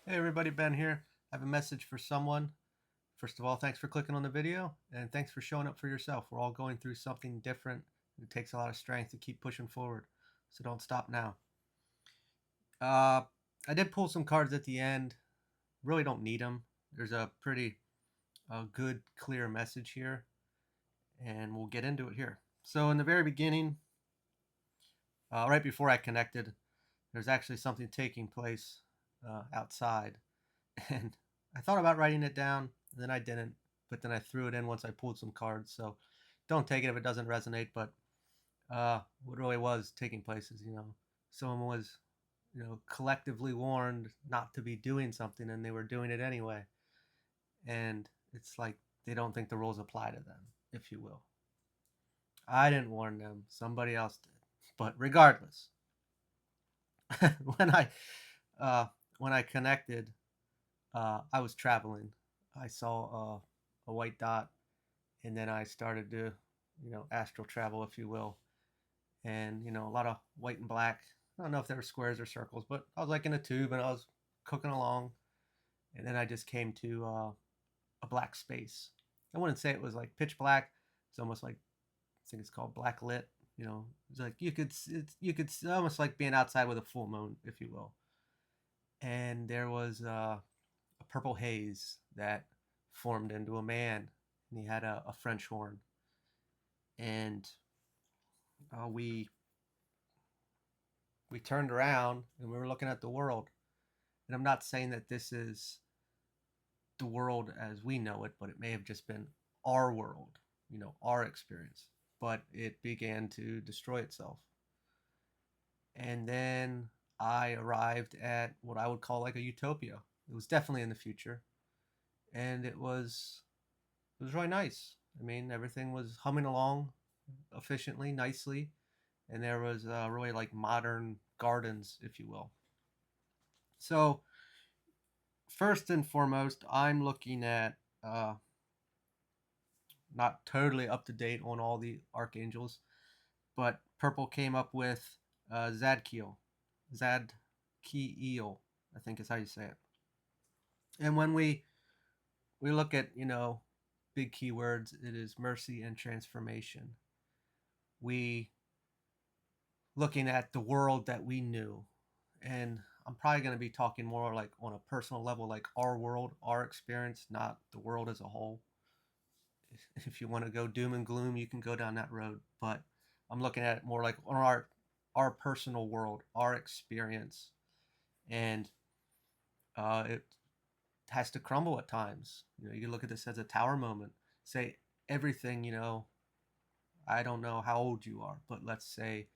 Hey everybody, Ben here. I have a message for someone. First of all, thanks for clicking on the video and thanks for showing up for yourself. We're all going through something different. It takes a lot of strength to keep pushing forward, so don't stop now. Uh, I did pull some cards at the end. Really don't need them. There's a pretty good, clear message here, and we'll get into it here. So in the very beginning, right before I connected, there's actually something taking place outside. And I thought about writing it down, and then I didn't. But then I threw it in once I pulled some cards. So don't take it if it doesn't resonate. But what really was taking place is, someone was, collectively warned not to be doing something, and they were doing it anyway. And it's like they don't think the rules apply to them, if you will. I didn't warn them; somebody else did. But regardless, when I uh, when I connected, I was traveling. I saw a white dot, and then I started to, astral travel, if you will, and a lot of white and black. I don't know if they were squares or circles, but I was like in a tube, and I was cooking along, and then I just came to a black space. I wouldn't say it was like pitch black. It's almost like I think it's called black lit. It's like you could almost like being outside with a full moon, if you will. And there was a purple haze that formed into a man, and he had a French horn. And we turned around and we were looking at the world. And I'm not saying that this is the world as we know it, but it may have just been our world, our experience. But it began to destroy itself. And then I arrived at what I would call like a utopia. It was definitely in the future, and it was really nice. I mean, everything was humming along efficiently, nicely, and there was really like modern gardens, if you will. So first and foremost, I'm looking at not totally up to date on all the archangels, but Purple came up with Zadkiel, Zadkiel, I think is how you say it. And when we look at big keywords, it is mercy and transformation. We looking at the world that we knew. And I'm probably going to be talking more like on a personal level, like our world, our experience, not the world as a whole. If you want to go doom and gloom, you can go down that road. But I'm looking at it more like on our personal world, our experience, and it has to crumble at times. You look at this as a tower moment. Say everything. I don't know how old you are, but let's say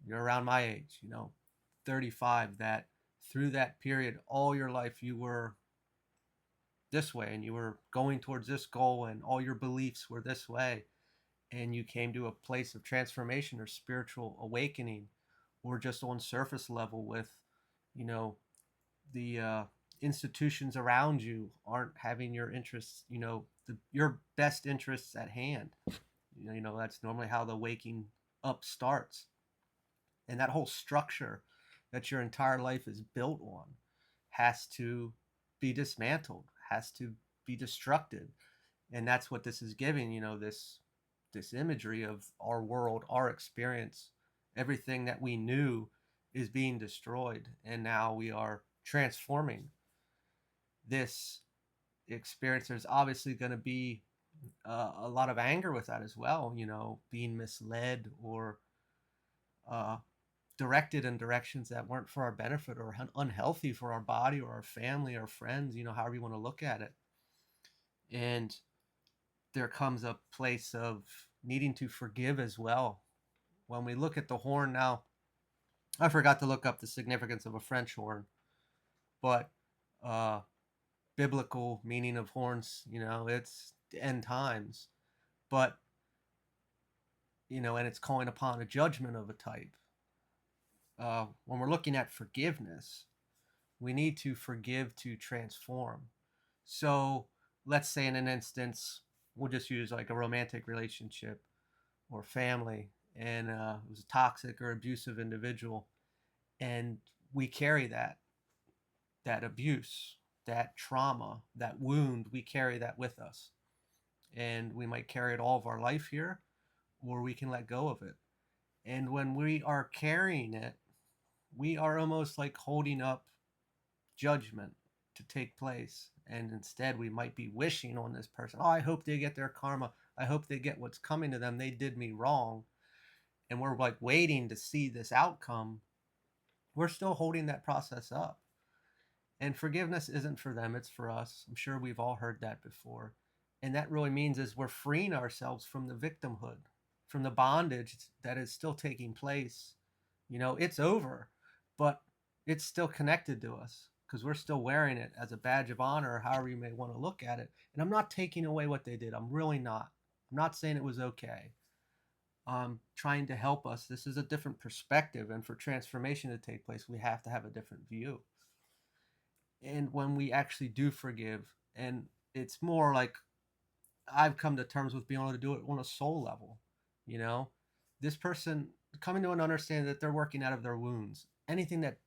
you're around my age, 35, that through that period, all your life you were this way and you were going towards this goal and all your beliefs were this way. And you came to a place of transformation or spiritual awakening, or just on surface level with, you know, the institutions around you aren't having your interests, your best interests at hand. That's normally how the waking up starts, and that whole structure that your entire life is built on has to be dismantled, has to be destructed. And that's what this is giving, this imagery of our world, our experience. Everything that we knew is being destroyed, and now we are transforming this experience. There's obviously going to be a lot of anger with that as well, being misled or uh, directed in directions that weren't for our benefit or unhealthy for our body or our family or friends, however you want to look at it. And there comes a place of needing to forgive as well. When we look at the horn now, I forgot to look up the significance of a French horn, but uh, biblical meaning of horns, it's end times. But, and it's calling upon a judgment of a type. When we're looking at forgiveness, we need to forgive to transform. So let's say in an instance, we'll just use like a romantic relationship or family, and it was a toxic or abusive individual, and we carry that. that abuse, that trauma, that wound, we carry that with us. And we might carry it all of our life here, or we can let go of it. And when we are carrying it, we are almost like holding up judgment to take place. And instead, we might be wishing on this person, oh, I hope they get their karma. I hope they get what's coming to them. They did me wrong. And we're like waiting to see this outcome. We're still holding that process up. And forgiveness isn't for them, it's for us. I'm sure we've all heard that before. And that really means is we're freeing ourselves from the victimhood, from the bondage that is still taking place. You know, it's over, but it's still connected to us because we're still wearing it as a badge of honor, or however you may want to look at it. And I'm not taking away what they did. I'm really not. I'm not saying it was okay. I'm trying to help us. This is a different perspective. And for transformation to take place, we have to have a different view. And when we actually do forgive, and it's more like I've come to terms with being able to do it on a soul level, you know, this person coming to an understanding that they're working out of their wounds. Anything that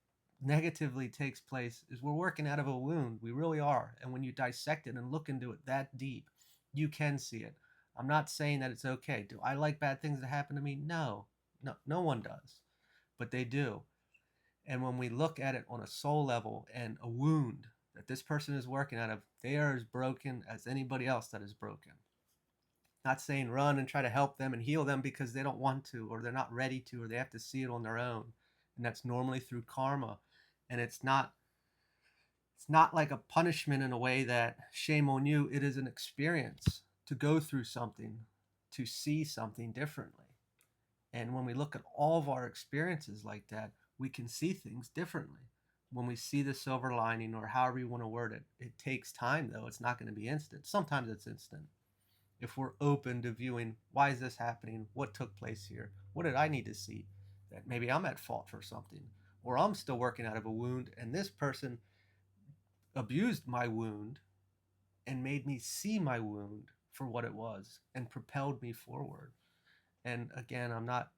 negatively takes place is we're working out of a wound. We really are. And when you dissect it and look into it that deep, you can see it. I'm not saying that it's okay. Do I like bad things that happen to me? No, no one does, but they do. And when we look at it on a soul level and a wound that this person is working out of, they are as broken as anybody else that is broken. Not saying run and try to help them and heal them because they don't want to, or they're not ready to, or they have to see it on their own. And that's normally through karma. And it's not like a punishment in a way that shame on you. It is an experience to go through something, to see something differently. And when we look at all of our experiences like that, we can see things differently. When we see the silver lining, or however you want to word it, it takes time though. It's not going to be instant. Sometimes it's instant. If we're open to viewing, why is this happening? What took place here? What did I need to see? That maybe I'm at fault for something, or I'm still working out of a wound, and this person abused my wound and made me see my wound for what it was and propelled me forward. And again, I'm not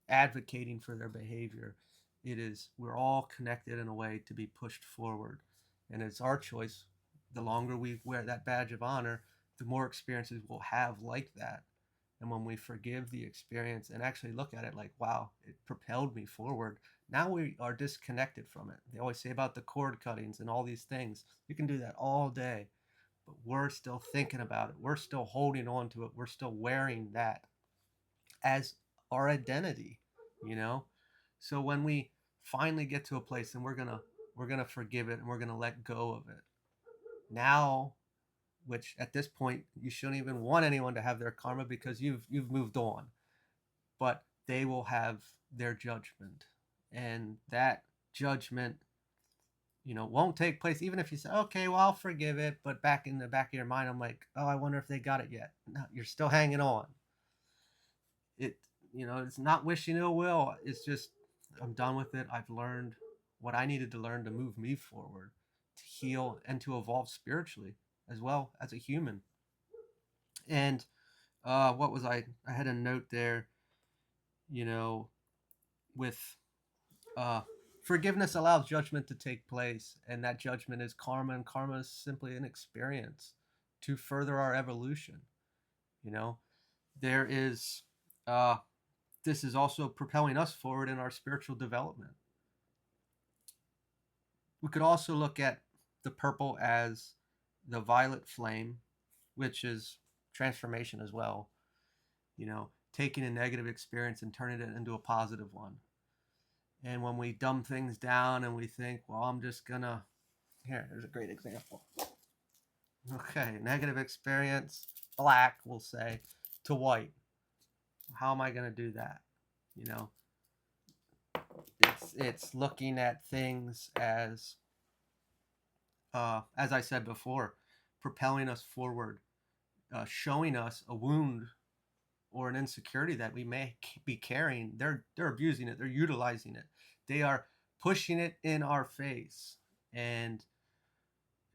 advocating for their behavior. It is, we're all connected in a way to be pushed forward. And it's our choice. The longer we wear that badge of honor, the more experiences we'll have like that. And when we forgive the experience and actually look at it like, wow, it propelled me forward, now we are disconnected from it. They always say about the cord cuttings and all these things. You can do that all day, but we're still thinking about it. We're still holding on to it. We're still wearing that as our identity, you know? So when we finally get to a place and we're gonna forgive it and we're gonna let go of it. Now, which at this point you shouldn't even want anyone to have their karma because you've moved on. But they will have their judgment. And that judgment, won't take place even if you say, okay, well, I'll forgive it. But back in the back of your mind, I'm like, oh, I wonder if they got it yet. No, you're still hanging on. It, it's not wishing ill will. It's just, I'm done with it. I've learned what I needed to learn to move me forward, to heal, and to evolve spiritually as well as a human. And what was I had a note there, with uh, forgiveness allows judgment to take place, and that judgment is karma, and karma is simply an experience to further our evolution. You know, there is this is also propelling us forward in our spiritual development. We could also look at the purple as the violet flame, which is transformation as well. Taking a negative experience and turning it into a positive one. And when we dumb things down and we think, well, I'm just gonna, here's a great example. Okay, negative experience, black, we'll say, to white. How am I gonna do that? It's looking at things as I said before, propelling us forward, showing us a wound or an insecurity that we may be carrying. They're abusing it. They're utilizing it. They are pushing it in our face. And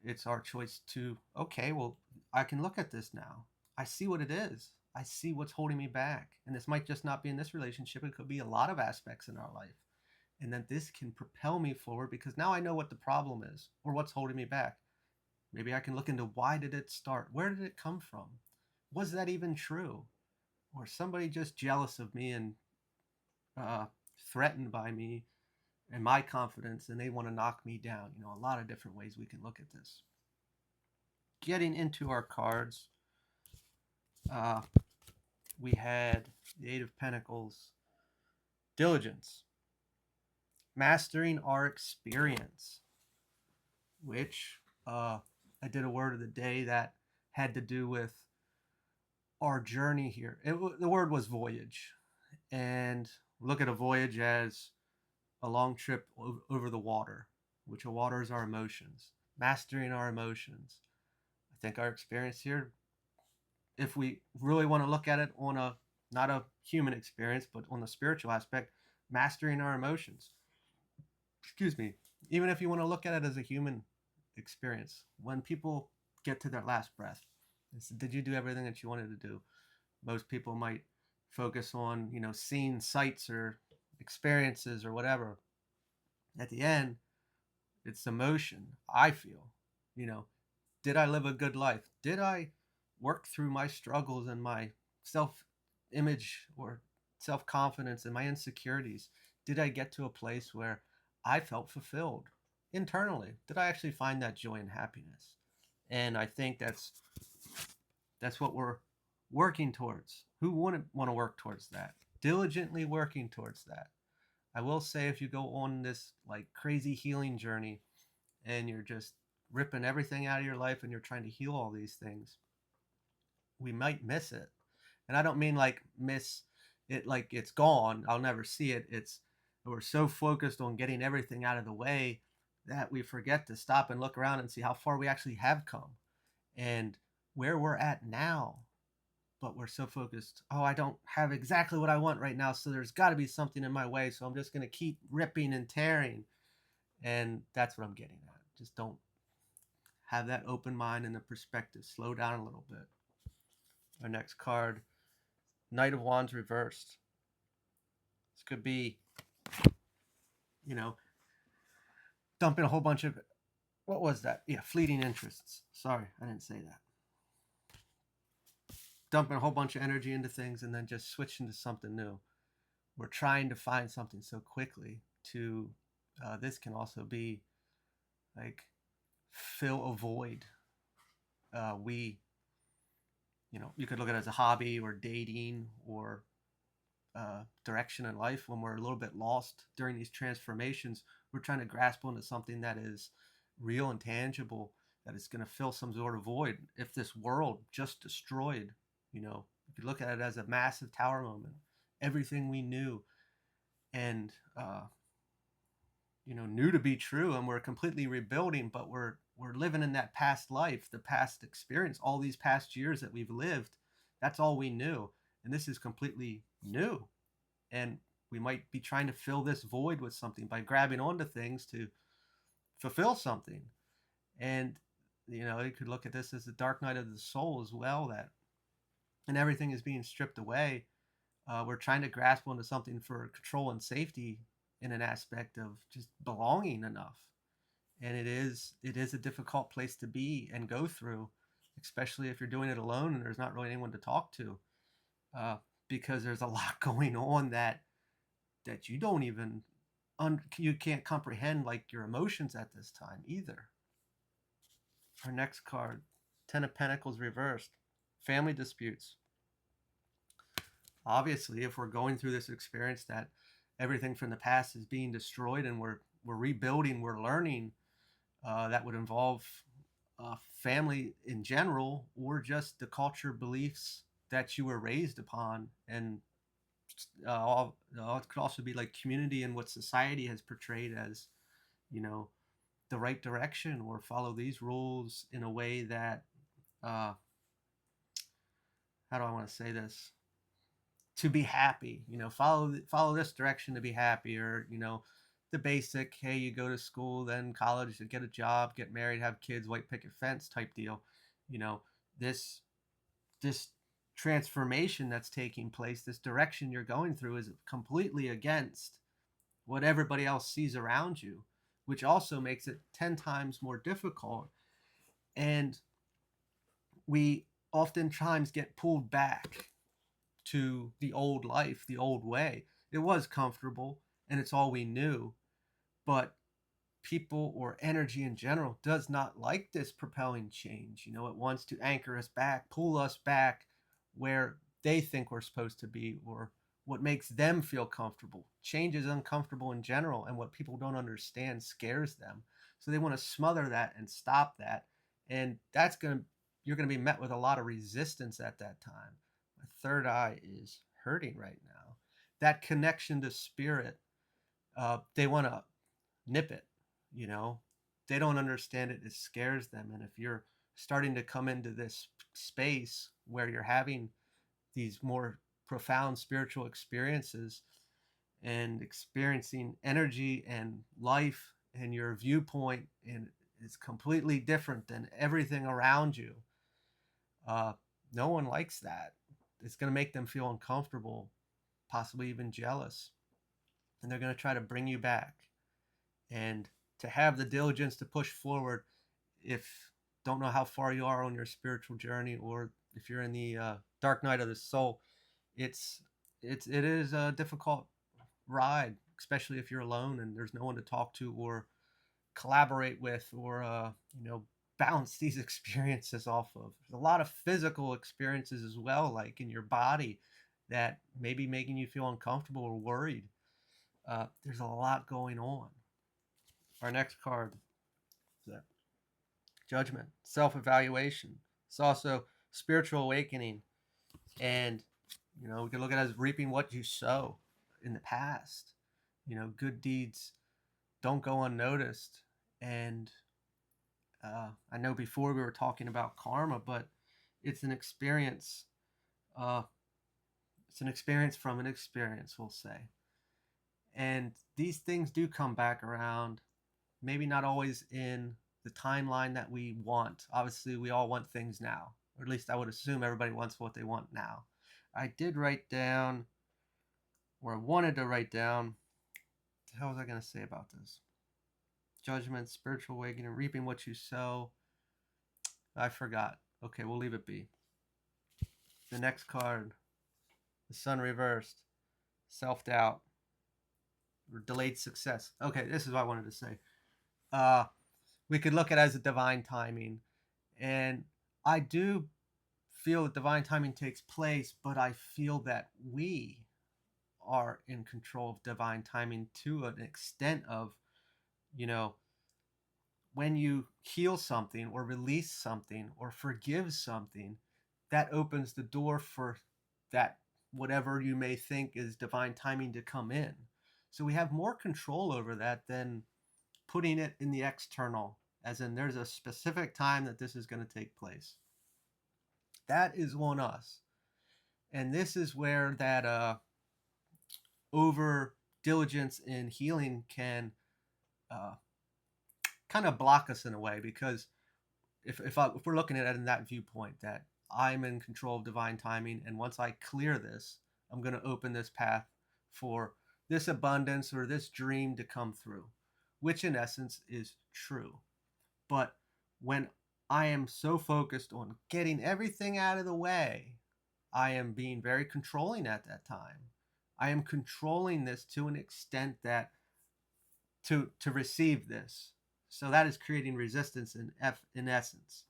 it's our choice to, okay, well, I can look at this now. I see what it is. I see what's holding me back. And this might just not be in this relationship. It could be a lot of aspects in our life. and then this can propel me forward because now I know what the problem is or what's holding me back. Maybe I can look into why did it start? Where did it come from? Was that even true? Or somebody just jealous of me and uh, threatened by me and my confidence and they want to knock me down? A lot of different ways we can look at this. Getting into our cards, uh, we had the Eight of Pentacles, diligence, mastering our experience, which I did a word of the day that had to do with our journey here. The word was voyage, and look at a voyage as a long trip over the water, which the water is our emotions, mastering our emotions. I think our experience here, if we really want to look at it on a not a human experience, but on the spiritual aspect, mastering our emotions. Excuse me. Even if you want to look at it as a human experience, when people get to their last breath, did you do everything that you wanted to do? Most people might focus on, seeing sights or experiences or whatever. At the end, it's emotion. I feel, you know, did I live a good life? Did I work through my struggles and my self image or self confidence and my insecurities? Did I get to a place where I felt fulfilled internally? Did I actually find that joy and happiness? And I think that's what we're working towards. Who wouldn't want to work towards that? Diligently working towards that. I will say, if you go on this like crazy healing journey and you're just ripping everything out of your life and you're trying to heal all these things, we might miss it. And I don't mean like miss it like it's gone, I'll never see it. It's we're so focused on getting everything out of the way that we forget to stop and look around and see how far we actually have come and where we're at now. But we're so focused, oh, I don't have exactly what I want right now, so there's got to be something in my way, so I'm just going to keep ripping and tearing. And that's what I'm getting at. Just don't have that open mind and the perspective. Slow down a little bit. Our next card, Knight of Wands reversed. This could be, you know, dumping a whole bunch of, what was that? Yeah, fleeting interests. Sorry, I didn't say that. Dumping a whole bunch of energy into things and then just switching to something new. We're trying to find something so quickly to, this can also be like fill a void. We, you could look at it as a hobby or dating or direction in life. When we're a little bit lost during these transformations, we're trying to grasp onto something that is real and tangible, that is going to fill some sort of void. If this world just destroyed, you could look at it as a massive tower moment. Everything we knew and knew to be true, and we're completely rebuilding, but we're living in that past life, the past experience, all these past years that we've lived. That's all we knew, and this is completely new. And we might be trying to fill this void with something by grabbing onto things to fulfill something. And you could look at this as the dark night of the soul as well, that and everything is being stripped away. We're trying to grasp onto something for control and safety in an aspect of just belonging enough. And it is a difficult place to be and go through, especially if you're doing it alone and there's not really anyone to talk to, uh, because there's a lot going on that you don't even you can't comprehend, like your emotions at this time either. Our next card, Ten of Pentacles reversed, family disputes. Obviously, if we're going through this experience that everything from the past is being destroyed and we're rebuilding, we're learning, that would involve family in general, or just the culture beliefs that you were raised upon. And it could also be like community and what society has portrayed as, the right direction, or follow these rules in a way that, how do I want to say this? To be happy, follow this direction to be happy, or the basic, hey, you go to school, then college, to get a job, get married, have kids, white picket fence type deal. you know this transformation that's taking place, this direction you're going through, is completely against what everybody else sees around you, which also makes it 10 times more difficult. And we oftentimes get pulled back to the old life, the old way. It was comfortable and it's all we knew, but people or energy in general does not like this propelling change. It wants to anchor us back, pull us back where they think we're supposed to be, or what makes them feel comfortable. Change is uncomfortable in general, and what people don't understand scares them. So they want to smother that and stop that. And you're going to be met with a lot of resistance at that time. My third eye is hurting right now. That connection to spirit, they want to nip it, you know they don't understand it. It scares them. And if you're starting to come into this space where you're having these more profound spiritual experiences and experiencing energy and life, and your viewpoint and is completely different than everything around you, uh, no one likes that. It's going to make them feel uncomfortable, possibly even jealous, and they're going to try to bring you back. And to have the diligence to push forward, if don't know how far you are on your spiritual journey, or if you're in the dark night of the soul, it's it is a difficult ride, especially if you're alone and there's no one to talk to or collaborate with, or bounce these experiences off of. There's a lot of physical experiences as well, like in your body, that may be making you feel uncomfortable or worried. There's a lot going on. Our next card is that Judgment, self-evaluation. It's also spiritual awakening, and we can look at it as reaping what you sow in the past. Good deeds don't go unnoticed. And I know before we were talking about karma, but it's an experience. Uh, it's an experience from an experience, we'll say. And these things do come back around, maybe not always in the timeline that we want. Obviously, we all want things now, or at least I would assume everybody wants what they want now. I did write down, or I wanted to write down, what the hell was I going to say about this? Judgment, spiritual awakening, reaping what you sow. I forgot. Okay, we'll leave it be. The next card, the sun reversed, self-doubt, or delayed success. Okay, this is what I wanted to say. We could look at it as a divine timing. And I do feel that divine timing takes place, but I feel that we are in control of divine timing to an extent of, you know, when you heal something or release something or forgive something, that opens the door for that whatever you may think is divine timing to come in. So we have more control over that than putting it in the external, as in there's a specific time that this is going to take place. That is on us. And this is where that over diligence in healing can uh, kind of block us in a way, because if we're looking at it in that viewpoint, that I'm in control of divine timing, and once I clear this, I'm going to open this path for this abundance or this dream to come through, which in essence is true. But when I am so focused on getting everything out of the way, I am being very controlling at that time. I am controlling this to an extent that to receive this. So that is creating resistance in essence.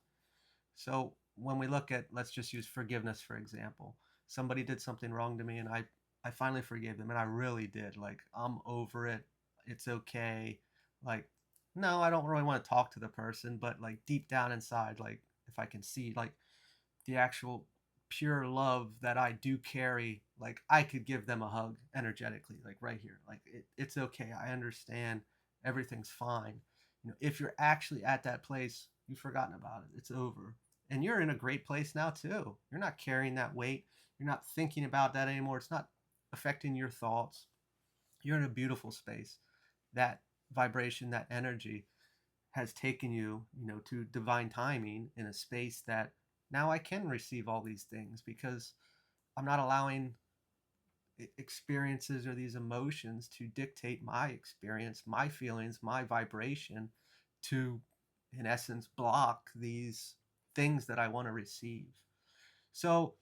So when we look at, let's just use forgiveness for example. Somebody did something wrong to me, and I finally forgave them, and I really did. Like, I'm over it. It's okay. Like, no, I don't really want to talk to the person, but like deep down inside, like if I can see like the actual pure love that I do carry, like I could give them a hug energetically, like right here. Like it's okay. I understand. Everything's fine. If you're actually at that place, you've forgotten about it. It's over. And you're in a great place now too. You're not carrying that weight. You're not thinking about that anymore. It's not affecting your thoughts. You're in a beautiful space. That vibration, that energy has taken you, to divine timing in a space that now I can receive all these things, because I'm not allowing experiences or these emotions to dictate my experience, my feelings, my vibration, to, in essence, block these things that I want to receive. So,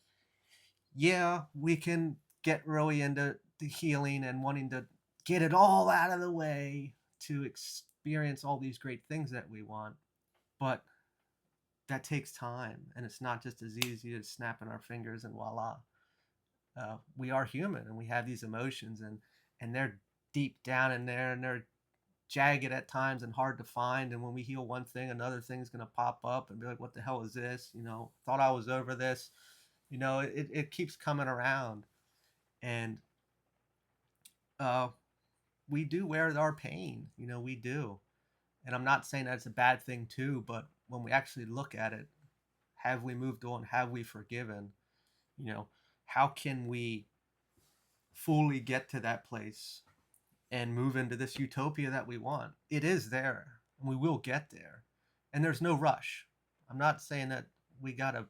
yeah, we can get really into the healing and wanting to get it all out of the way to experience all these great things that we want. But that takes time, and it's not just as easy as snapping our fingers and voila. We are human, and we have these emotions, and they're deep down in there, and they're jagged at times and hard to find. And when we heal one thing, another thing's going to pop up and be like, what the hell is this? Thought I was over this. It keeps coming around. And uh, we do wear our pain, we do. And I'm not saying that's a bad thing too, but when we actually look at it, have we moved on? Have we forgiven? You know, how can we fully get to that place and move into this utopia that we want? It is there, and we will get there. And there's no rush. I'm not saying that we gotta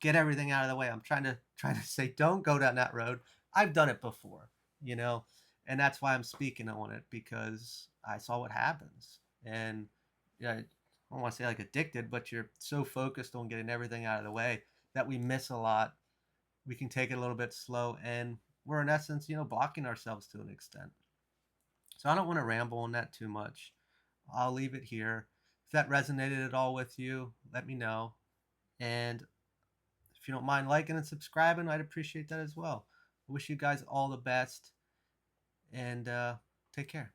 get everything out of the way. I'm trying to say, don't go down that road. I've done it before, you know, and that's why I'm speaking on it, because I saw what happens. And yeah, I don't want to say like addicted, but you're so focused on getting everything out of the way that we miss a lot. We can take it a little bit slow, and we're in essence, blocking ourselves to an extent. So I don't want to ramble on that too much. I'll leave it here. If that resonated at all with you, let me know. And if you don't mind liking and subscribing, I'd appreciate that as well. I wish you guys all the best, and take care.